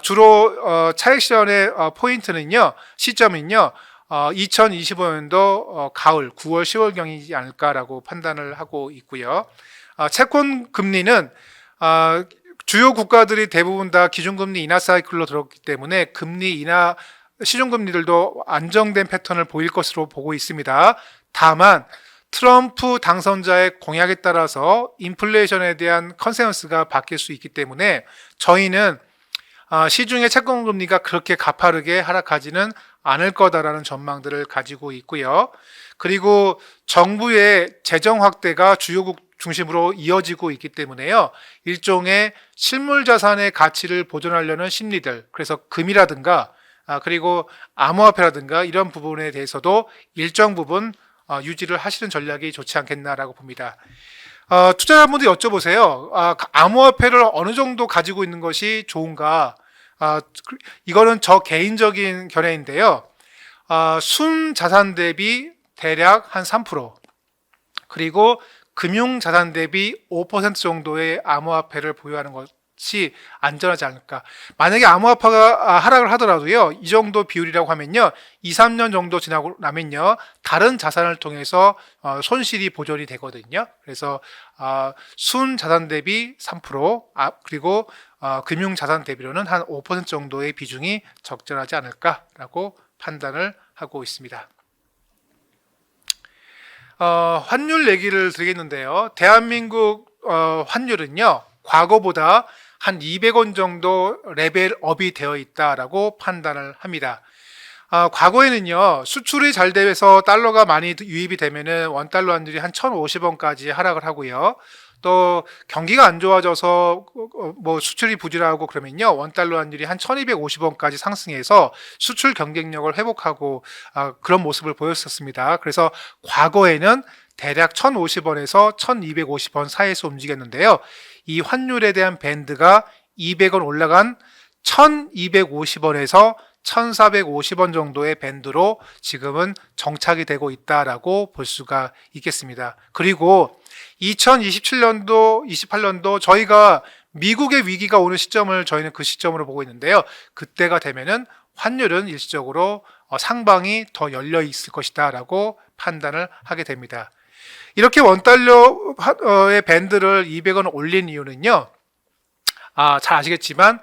S1: 주로 차익 실현의 포인트는요, 시점은요, 2025년도 가을 9월 10월경이지 않을까라고 판단을 하고 있고요. 채권 금리는 주요 국가들이 대부분 다 기준금리 인하 사이클로 들었기 때문에 금리 인하 시중금리들도 안정된 패턴을 보일 것으로 보고 있습니다. 다만 트럼프 당선자의 공약에 따라서 인플레이션에 대한 컨센서스가 바뀔 수 있기 때문에 저희는 시중의 채권금리가 그렇게 가파르게 하락하지는 않을 거다라는 전망들을 가지고 있고요. 그리고 정부의 재정 확대가 주요국 중심으로 이어지고 있기 때문에요. 일종의 실물 자산의 가치를 보존하려는 심리들, 그래서 금이라든가 그리고 암호화폐라든가 이런 부분에 대해서도 일정 부분 유지를 하시는 전략이 좋지 않겠나라고 봅니다. 투자자분들 여쭤보세요. 암호화폐를 어느 정도 가지고 있는 것이 좋은가? 이거는 저 개인적인 견해인데요. 순 자산 대비 대략 한 3%, 그리고 금융 자산 대비 5% 정도의 암호화폐를 보유하는 것이 안전하지 않을까. 만약에 암호화폐가 하락을 하더라도요, 이 정도 비율이라고 하면요, 2, 3년 정도 지나고 나면요, 다른 자산을 통해서 손실이 보존이 되거든요. 그래서 순 자산 대비 3%, 그리고 금융 자산 대비로는 한 5% 정도의 비중이 적절하지 않을까라고 판단을 하고 있습니다. 환율 얘기를 드리겠는데요. 대한민국 환율은요, 과거보다 한 200원 정도 레벨업이 되어 있다라고 판단을 합니다. 과거에는요, 수출이 잘 돼서 달러가 많이 유입이 되면은 원달러 환율이 한 1,050원까지 하락을 하고요. 또 경기가 안 좋아져서 수출이 부진하고 그러면요, 원달러 환율이 한 1,250원까지 상승해서 수출 경쟁력을 회복하고 그런 모습을 보였었습니다. 그래서 과거에는 대략 1,050원에서 1,250원 사이에서 움직였는데요. 이 환율에 대한 밴드가 200원 올라간 1,250원에서 1,450원 정도의 밴드로 지금은 정착이 되고 있다라고 볼 수가 있겠습니다. 그리고 2027년도, 28년도 저희가 미국의 위기가 오는 시점을 저희는 그 시점으로 보고 있는데요. 그때가 되면은 환율은 일시적으로 상방이 더 열려 있을 것이다 라고 판단을 하게 됩니다. 이렇게 원달러의 밴드를 200원 올린 이유는요, 잘 아시겠지만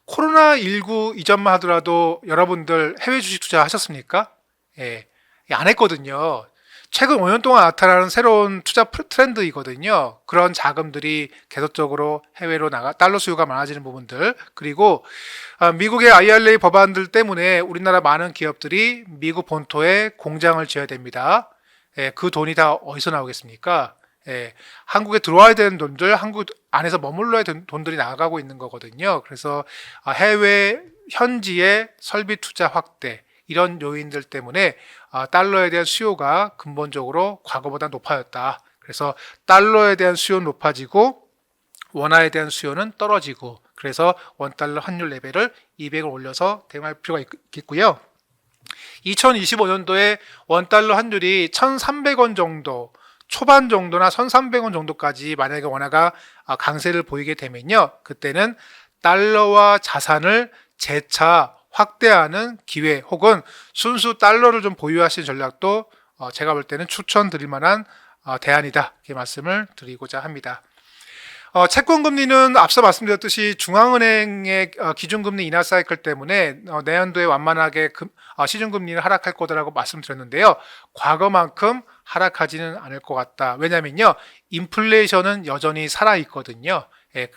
S1: 코로나19 이전만 하더라도 여러분들 해외 주식 투자 하셨습니까? 예, 안 했거든요. 최근 5년 동안 나타나는 새로운 투자 트렌드이거든요. 그런 자금들이 계속적으로 해외로 달러 수요가 많아지는 부분들, 그리고 미국의 IRA 법안들 때문에 우리나라 많은 기업들이 미국 본토에 공장을 지어야 됩니다. 그 돈이 다 어디서 나오겠습니까? 한국에 들어와야 되는 돈들, 한국 안에서 머물러야 되는 돈들이 나가고 있는 거거든요. 그래서 해외 현지의 설비 투자 확대, 이런 요인들 때문에 달러에 대한 수요가 근본적으로 과거보다 높아졌다. 그래서 달러에 대한 수요는 높아지고 원화에 대한 수요는 떨어지고, 그래서 원달러 환율 레벨을 200을 올려서 대응할 필요가 있겠고요. 2025년도에 원달러 환율이 1,300원 정도, 초반 정도나 1,300원 정도까지 만약에 원화가 강세를 보이게 되면요, 그때는 달러와 자산을 재차 확대하는 기회, 혹은 순수 달러를 좀 보유하시는 전략도 제가 볼 때는 추천드릴 만한 대안이다, 이렇게 말씀을 드리고자 합니다. 채권금리는 앞서 말씀드렸듯이 중앙은행의 기준금리 인하 사이클 때문에 내년도에 완만하게 시중금리는 하락할 거다라고 말씀드렸는데요. 과거만큼 하락하지는 않을 것 같다. 왜냐면요, 인플레이션은 여전히 살아있거든요.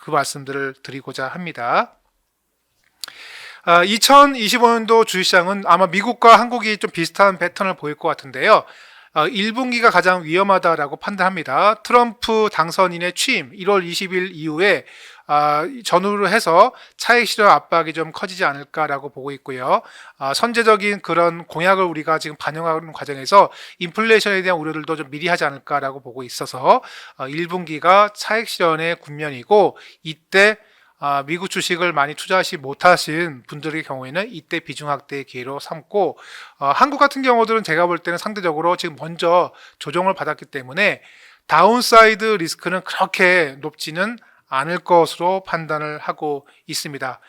S1: 그 말씀들을 드리고자 합니다. 2025년도 주식시장은 아마 미국과 한국이 좀 비슷한 패턴을 보일 것 같은데요. 1분기가 가장 위험하다라고 판단합니다. 트럼프 당선인의 취임 1월 20일 이후에 전후로 해서 차익 실현 압박이 좀 커지지 않을까라고 보고 있고요. 선제적인 그런 공약을 우리가 지금 반영하는 과정에서 인플레이션에 대한 우려들도 좀 미리 하지 않을까라고 보고 있어서 1분기가 차익 실현의 국면이고, 이때 미국 주식을 많이 투자하시 못하신 분들의 경우에는 이때 비중 확대의 기회로 삼고, 한국 같은 경우들은 제가 볼 때는 상대적으로 지금 먼저 조정을 받았기 때문에 다운사이드 리스크는 그렇게 높지는 않을 것으로 판단을 하고 있습니다.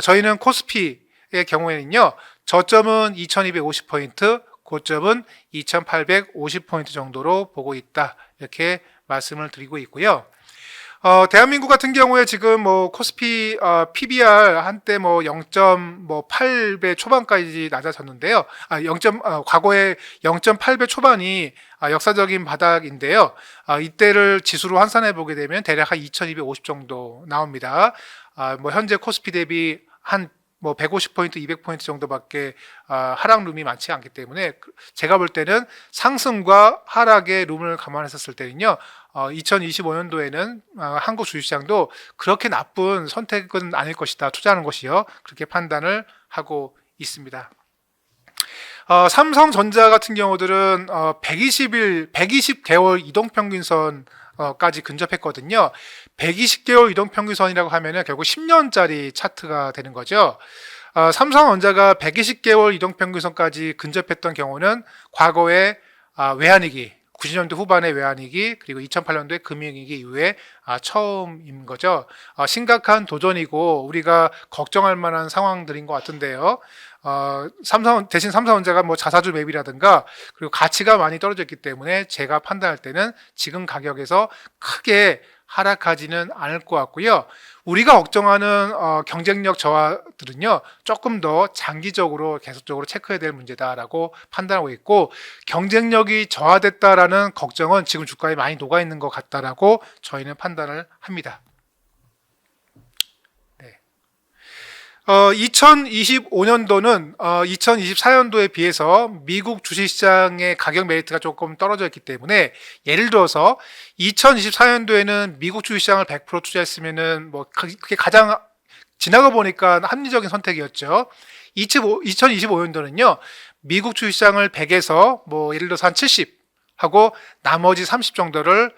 S1: 저희는 코스피의 경우에는요, 저점은 2250포인트, 고점은 2850포인트 정도로 보고 있다, 이렇게 말씀을 드리고 있고요. 대한민국 같은 경우에 지금 뭐 코스피 PBR 한때 뭐 0.8배 초반까지 낮아졌는데요. 과거에 0.8배 초반이 역사적인 바닥인데요. 이때를 지수로 환산해 보게 되면 대략 한 2250 정도 나옵니다. 뭐 현재 코스피 대비 한 뭐 150포인트, 200포인트 정도밖에 하락 룸이 많지 않기 때문에 제가 볼 때는 상승과 하락의 룸을 감안했었을 때는요, 2025년도에는 한국 주식시장도 그렇게 나쁜 선택은 아닐 것이다, 투자하는 것이요, 그렇게 판단을 하고 있습니다. 삼성전자 같은 경우들은 120개월 이동평균선 까지 근접했거든요. 120개월 이동평균선이라고 하면은 결국 10년짜리 차트가 되는 거죠. 삼성전자가 120개월 이동평균선까지 근접했던 경우는 과거에 외환위기, 90년도 후반의 외환위기, 그리고 2008년도의 금융위기 이후에 처음인 거죠. 심각한 도전이고 우리가 걱정할 만한 상황들인 것 같은데요. 대신 삼성전자가 뭐 자사주 매입이라든가 그리고 가치가 많이 떨어졌기 때문에 제가 판단할 때는 지금 가격에서 크게 하락하지는 않을 것 같고요. 우리가 걱정하는 경쟁력 저하들은요, 조금 더 장기적으로 계속적으로 체크해야 될 문제다라고 판단하고 있고, 경쟁력이 저하됐다라는 걱정은 지금 주가에 많이 녹아 있는 것 같다라고 저희는 판단을 합니다. 2025년도는 2024년도에 비해서 미국 주식시장의 가격 메리트가 조금 떨어져 있기 때문에, 예를 들어서 2024년도에는 미국 주식시장을 100% 투자했으면은 뭐 그게 가장 지나가 보니까 합리적인 선택이었죠. 2025년도는요, 미국 주식시장을 100에서 뭐 예를 들어서 한 70 하고 나머지 30 정도를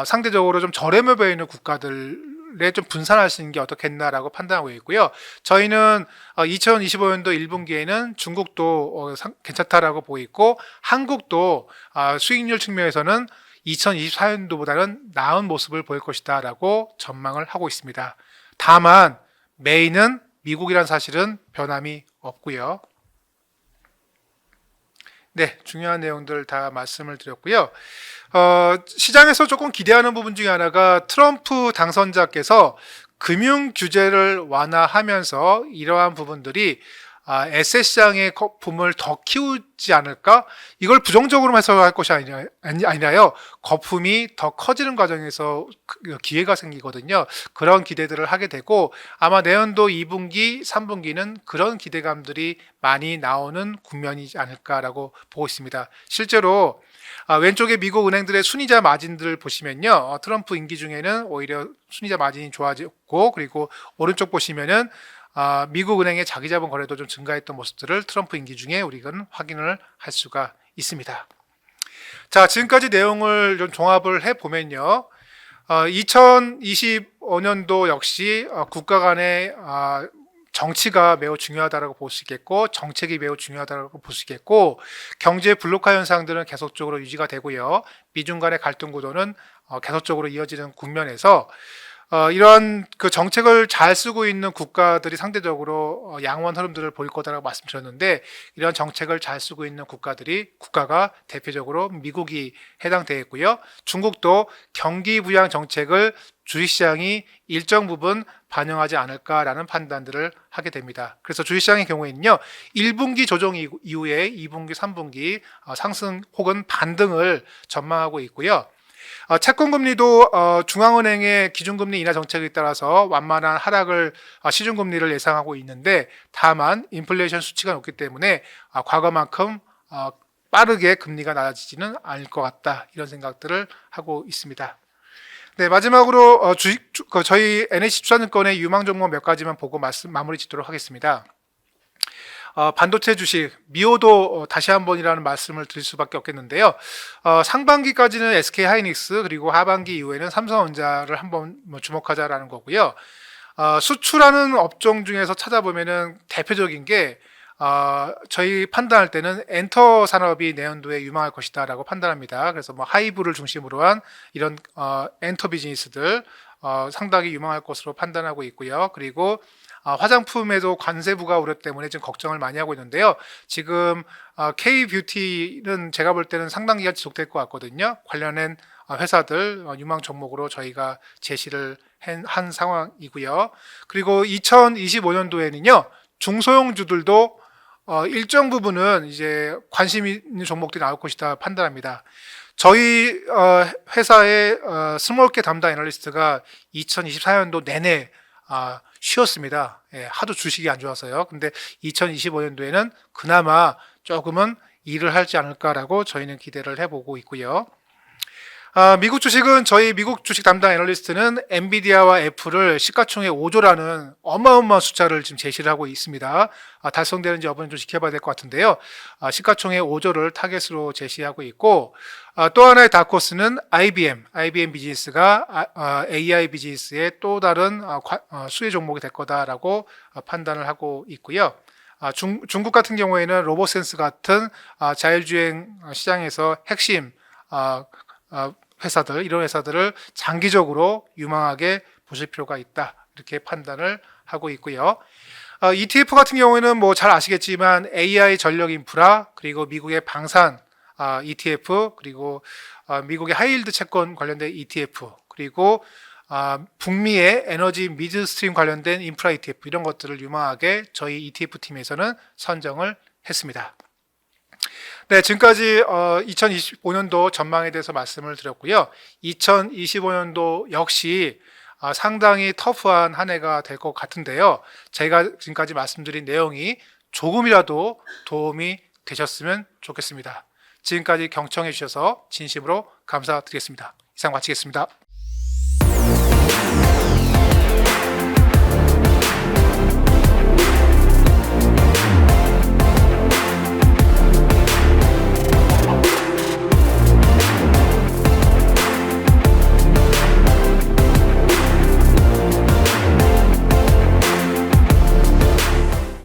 S1: 상대적으로 좀 저렴해 보이는 국가들에 좀 분산하시는 게 어떻겠나라고 판단하고 있고요. 저희는 2025년도 1분기에는 중국도 괜찮다라고 보고 있고, 한국도 수익률 측면에서는 2024년도보다는 나은 모습을 보일 것이다 라고 전망을 하고 있습니다. 다만 메인은 미국이란 사실은 변함이 없고요. 네, 중요한 내용들 다 말씀을 드렸고요. 시장에서 조금 기대하는 부분 중에 하나가 트럼프 당선자께서 금융 규제를 완화하면서 이러한 부분들이 에셋 시장의 거품을 더 키우지 않을까? 이걸 부정적으로 해석할 것이 아니라요, 거품이 더 커지는 과정에서 기회가 생기거든요. 그런 기대들을 하게 되고, 아마 내년도 2분기, 3분기는 그런 기대감들이 많이 나오는 국면이지 않을까라고 보고 있습니다. 실제로 왼쪽에 미국 은행들의 순이자 마진들을 보시면요, 트럼프 임기 중에는 오히려 순이자 마진이 좋아졌고, 그리고 오른쪽 보시면은 미국 은행의 자기자본 거래도 좀 증가했던 모습들을 트럼프 임기 중에 우리는 확인을 할 수가 있습니다. 자, 지금까지 내용을 좀 종합을 해보면요, 2025년도 역시 국가 간의 정치가 매우 중요하다고 볼 수 있겠고, 정책이 매우 중요하다고 볼 수 있겠고, 경제 블록화 현상들은 계속적으로 유지가 되고요, 미중 간의 갈등 구도는 계속적으로 이어지는 국면에서 이러한 그 정책을 잘 쓰고 있는 국가들이 상대적으로 양호한 흐름들을 보일 거다라고 말씀드렸는데, 이런 정책을 잘 쓰고 있는 국가가 대표적으로 미국이 해당되겠고요. 중국도 경기 부양 정책을 주식시장이 일정 부분 반영하지 않을까라는 판단들을 하게 됩니다. 그래서 주식시장의 경우에는요, 1분기 조정 이후에 2분기, 3분기 상승 혹은 반등을 전망하고 있고요. 채권금리도 중앙은행의 기준금리 인하 정책에 따라서 완만한 하락을, 시중금리를 예상하고 있는데, 다만 인플레이션 수치가 높기 때문에 과거만큼 빠르게 금리가 낮아지지는 않을 것 같다, 이런 생각들을 하고 있습니다. 네, 마지막으로 저희 NH투자증권의 유망 종목 몇 가지만 보고 마무리 짓도록 하겠습니다. 반도체 주식 미오도 다시 한번이라는 말씀을 드릴 수밖에 없겠는데요. 상반기까지는 SK 하이닉스, 그리고 하반기 이후에는 삼성전자를 한번 주목하자라는 거고요. 수출하는 업종 중에서 찾아보면은 대표적인 게 저희 판단할 때는 엔터 산업이 내연도에 유망할 것이다라고 판단합니다. 그래서 뭐 하이브를 중심으로 한 이런 엔터 비즈니스들 상당히 유망할 것으로 판단하고 있고요. 그리고 화장품에도 관세 부과 우려 때문에 좀 걱정을 많이 하고 있는데요. 지금 K-뷰티는 제가 볼 때는 상당 기간 지속될 것 같거든요. 관련된 회사들 유망 종목으로 저희가 제시를 한 상황이고요. 그리고 2025년도에는요. 중소형주들도 일정 부분은 이제 관심 있는 종목들이 나올 것이다 판단합니다. 저희 회사의 스몰캡 담당 애널리스트가 2024년도 내내 쉬었습니다. 예, 하도 주식이 안 좋아서요. 근데 2025년도에는 그나마 조금은 일을 하지 않을까라고 저희는 기대를 해보고 있고요. 미국 주식은 저희 미국 주식 담당 애널리스트는 엔비디아와 애플을 시가총액 5조라는 어마어마한 숫자를 지금 제시를 하고 있습니다. 달성되는지 여부는 좀 지켜봐야 될 것 같은데요. 시가총액 5조를 타겟으로 제시하고 있고 또 하나의 다크호스는 IBM 비즈니스가 AI 비즈니스의 또 다른 수혜 종목이 될 거다라고 판단을 하고 있고요. 중국 같은 경우에는 로보센스 같은 자율주행 시장에서 핵심 회사들, 이런 회사들을 장기적으로 유망하게 보실 필요가 있다. 이렇게 판단을 하고 있고요. ETF 같은 경우에는 뭐 잘 아시겠지만 AI 전력 인프라, 그리고 미국의 방산 ETF, 그리고 미국의 하이힐드 채권 관련된 ETF, 그리고 북미의 에너지 미드스트림 관련된 인프라 ETF 이런 것들을 유망하게 저희 ETF 팀에서는 선정을 했습니다. 네, 지금까지 2025년도 전망에 대해서 말씀을 드렸고요. 2025년도 역시 상당히 터프한 한 해가 될 것 같은데요. 제가 지금까지 말씀드린 내용이 조금이라도 도움이 되셨으면 좋겠습니다. 지금까지 경청해 주셔서 진심으로 감사드리겠습니다. 이상 마치겠습니다.